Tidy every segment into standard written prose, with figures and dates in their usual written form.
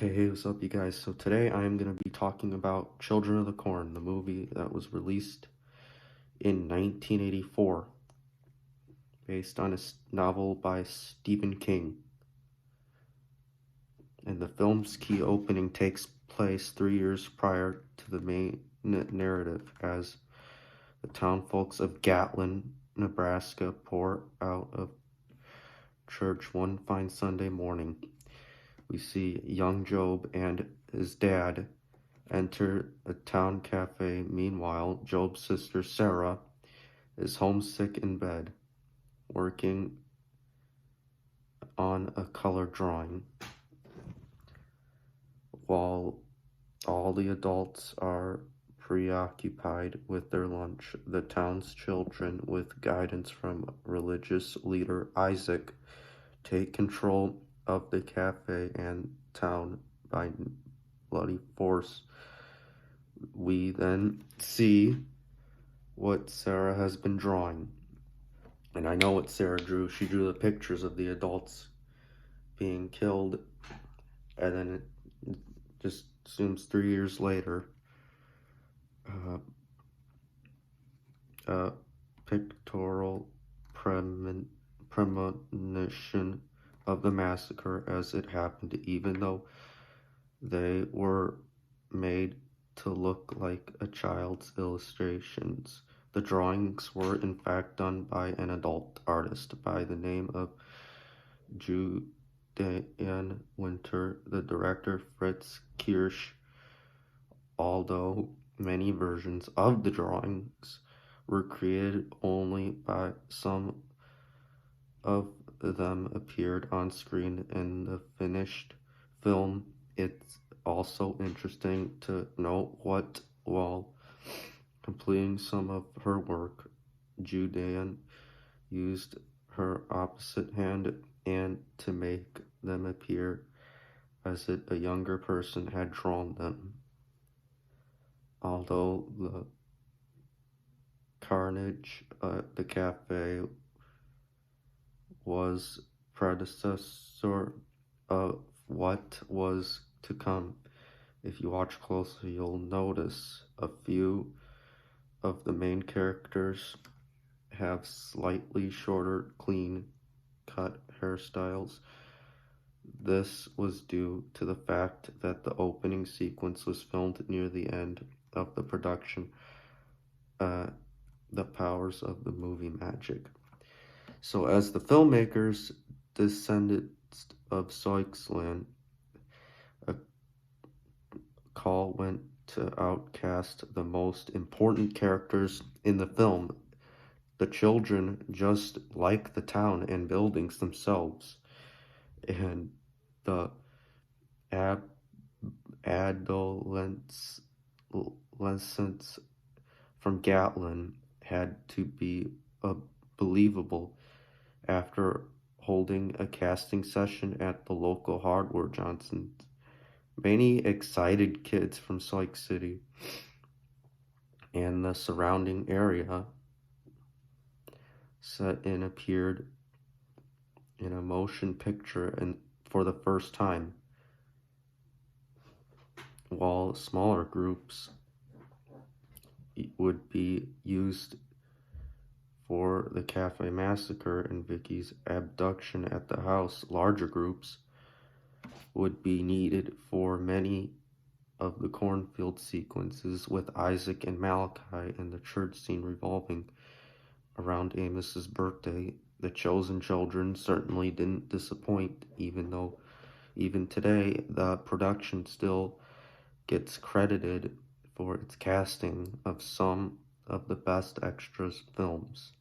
Okay, hey, what's up, you guys? So today I am going to be talking about Children of the Corn, the movie that was released in 1984, based on a novel by Stephen King. And the film's key opening takes place 3 years prior to the main narrative as the townfolks of Gatlin, Nebraska pour out of church one fine Sunday morning. We see young Job and his dad enter a town cafe. Meanwhile, Job's sister Sarah is homesick in bed, working on a color drawing. While all the adults are preoccupied with their lunch, the town's children, with guidance from religious leader Isaac, take control of the cafe and town by bloody force. We then see what Sarah has been drawing. And I know what Sarah drew. She drew the pictures of the adults being killed. And then it just zooms 3 years later. A pictorial premonition of the massacre as it happened, even though they were made to look like a child's illustrations. The drawings were in fact done by an adult artist by the name of Julian Winter, the director Fritz Kirsch. Although many versions of the drawings were created, only by some of them appeared on screen in the finished film. It's also interesting to note what, while completing some of her work, Julian used her opposite hand and to make them appear as if a younger person had drawn them. Although the carnage at the cafe was predecessor of what was to come, if you watch closely, you'll notice a few of the main characters have slightly shorter, clean-cut hairstyles. This was due to the fact that the opening sequence was filmed near the end of the production, The Powers of the Movie Magic. So as the filmmakers, descendants of Soixland, a call went to outcast the most important characters in the film, the children, just like the town and buildings themselves, and the adolescents from Gatlin had to be believable. After holding a casting session at the local hardware Johnson's, many excited kids from Salt City and the surrounding area set in appeared in a motion picture and for the first time, while smaller groups would be used for the cafe massacre and Vicky's abduction at the house. Larger groups would be needed for many of the cornfield sequences, with Isaac and Malachi and the church scene revolving around Amos's birthday. The chosen children certainly didn't disappoint, even though even today the production still gets credited for its casting of some of the best extras films.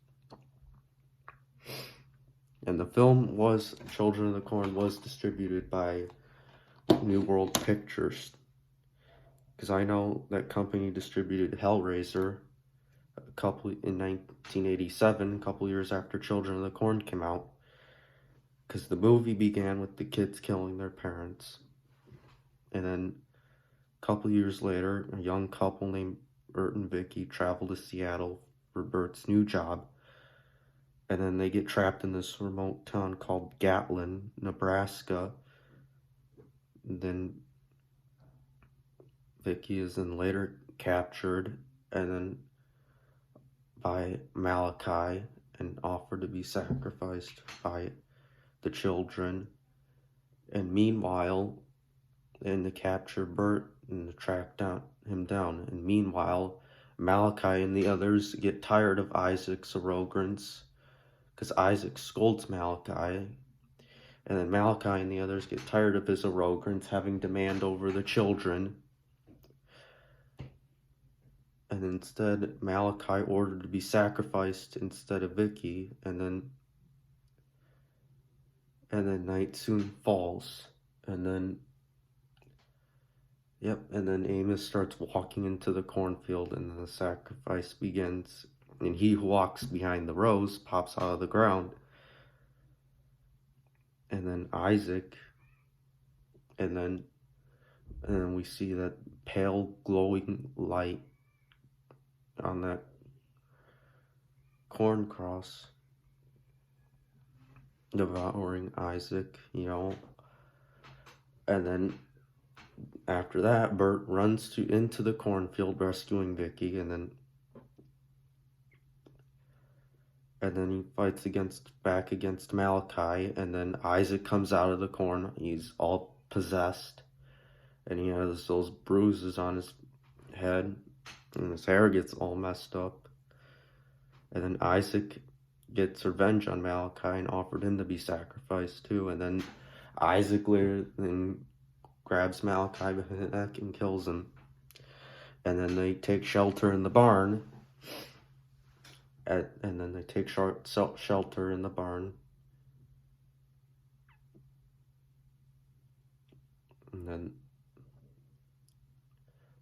And the film was, Children of the Corn, was distributed by New World Pictures, because I know that company distributed Hellraiser in 1987, a couple years after Children of the Corn came out, because the movie began with the kids killing their parents, and then a couple years later, a young couple named Bert and Vicky travel to Seattle for Bert's new job, and then they get trapped in this remote town called Gatlin, Nebraska. And then Vicky is then later captured and then by Malachi and offered to be sacrificed by the children. And meanwhile, in the capture Bert and track him down. And meanwhile, Malachi and the others get tired of Isaac's arrogance because Isaac scolds Malachi. And then Malachi and the others get tired of his arrogance, having demand over the children. And instead, Malachi ordered to be sacrificed instead of Vicky. And then night soon falls. And then Amos starts walking into the cornfield, and then the sacrifice begins. And he who walks behind the rows pops out of the ground. And then Isaac, and then we see that pale glowing light on that corn cross devouring Isaac, and then after that, Bert runs into the cornfield rescuing Vicky, and then he fights back against Malachi, and then Isaac comes out of the corn. He's all possessed, and he has those bruises on his head, and his hair gets all messed up. And then Isaac gets revenge on Malachi and offered him to be sacrificed too. And then Isaac later grabs Malachi by the neck and kills him. And then they take shelter in the barn. And then they take shelter in the barn. And then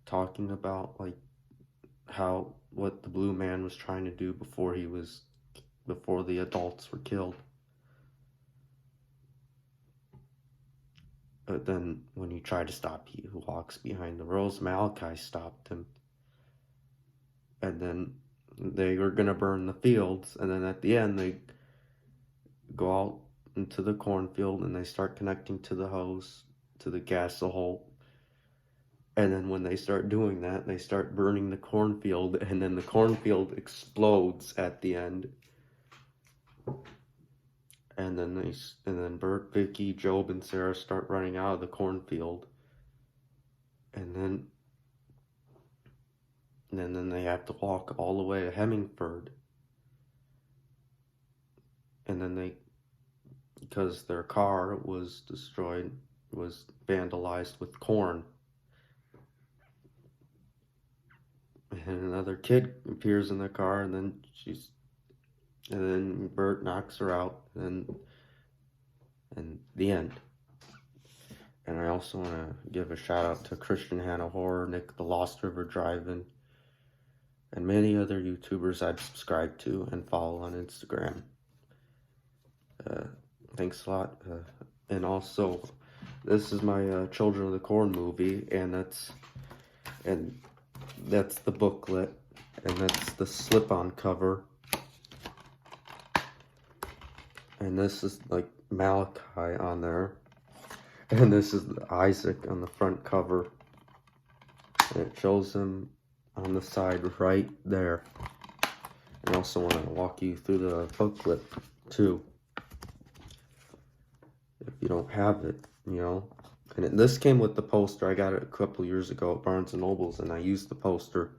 talking about what the blue man was trying to do before the adults were killed. But then when he tried to stop He Who Walks Behind the Rows, Malachi stopped him. And then they were going to burn the fields. And then at the end, they go out into the cornfield and they start connecting to the hose, to the gas hole. And then when they start doing that, they start burning the cornfield. And then the cornfield explodes at the end. And then Bert, Vicky, Job, and Sarah start running out of the cornfield. And then they have to walk all the way to Hemingford. And then because their car was destroyed, was vandalized with corn. And another kid appears in the car, and then Bert knocks her out, and the end. And I also want to give a shout out to Christian Hannah Horror, Nick the Lost River Drive-In, and many other YouTubers I've subscribed to and follow on Instagram. Thanks a lot. And also, this is my Children of the Corn movie, and that's the booklet, and that's the slip-on cover. And this is like Malachi on there. And this is Isaac on the front cover. And it shows him on the side right there. And I also want to walk you through the booklet too, if you don't have it, And this came with the poster. I got it a couple years ago at Barnes & Noble's, and I used the poster.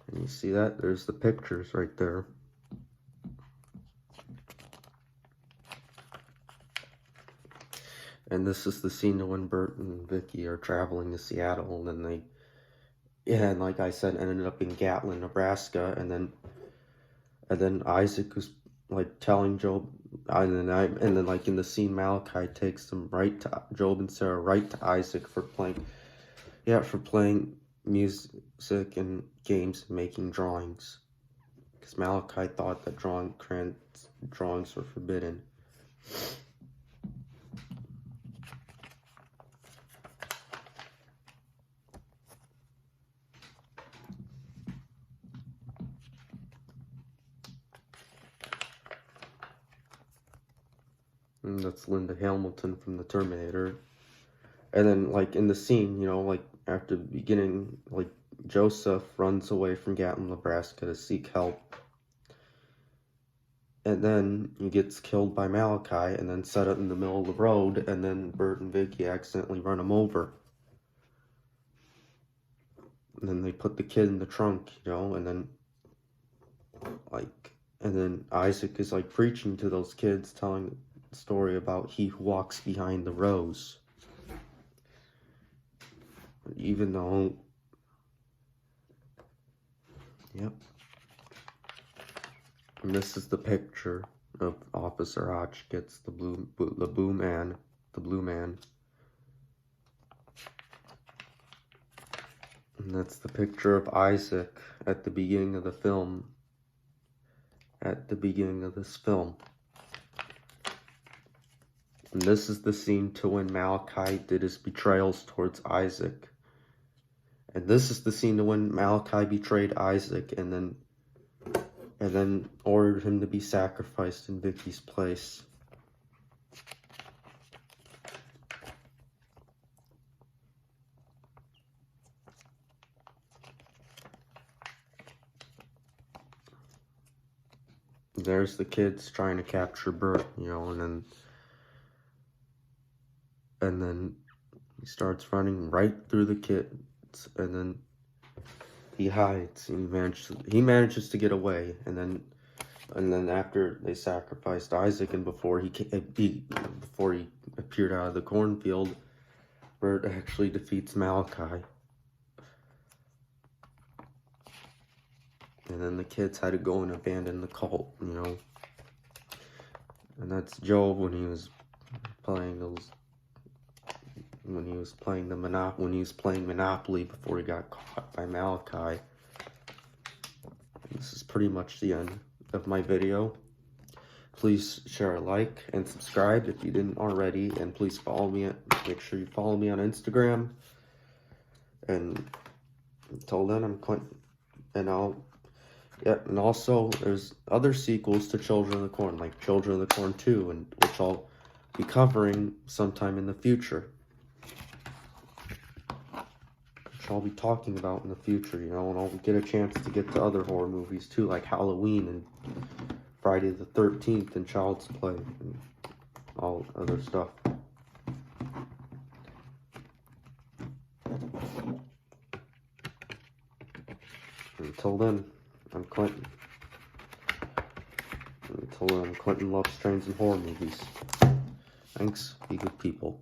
And you see that? There's the pictures right there. And this is the scene when Bert and Vicky are traveling to Seattle, and and like I said, ended up in Gatlin, Nebraska, and then Isaac was like telling Job, and then like in the scene, Malachi takes them right to Job and Sarah, right to Isaac for playing music and games and making drawings, because Malachi thought that drawings were forbidden. And that's Linda Hamilton from the Terminator. And then, like, in the scene, you know, like, after the beginning, like, Joseph runs away from Gatlin, Nebraska to seek help. And then he gets killed by Malachi and then set it in the middle of the road, and then Bert and Vicky accidentally run him over. And then they put the kid in the trunk, you know, and then, like, and then Isaac is, like, preaching to those kids, telling the story about he who walks behind the rose. Even though, yep. And this is the picture of Officer Hotchkiss, the blue man. And that's the picture of Isaac at the beginning of the film. At the beginning of this film. And this is the scene to when Malachi did his betrayals towards Isaac. And this is the scene to when Malachi betrayed Isaac and then ordered him to be sacrificed in Vicky's place. There's the kids trying to capture Bert, you know, and then he starts running right through the kids, and then he hides, and he manages to get away, and then after they sacrificed Isaac, and before he appeared out of the cornfield, Bert actually defeats Malachi. And then the kids had to go and abandon the cult, you know. And that's Job when he was playing Monopoly before he got caught by Malachi. And this is pretty much the end of my video. Please share, like, and subscribe if you didn't already, and please follow me. Make sure you follow me on Instagram. And until then, I'm Clinton, and and also, there's other sequels to Children of the Corn, like Children of the Corn 2, and which I'll be covering sometime in the future. Which I'll be talking about in the future, you know, and I'll get a chance to get to other horror movies too, like Halloween and Friday the 13th and Child's Play and all other stuff. Until then, I'm Clinton. Until then, Clinton loves trains and horror movies. Thanks. Be good people.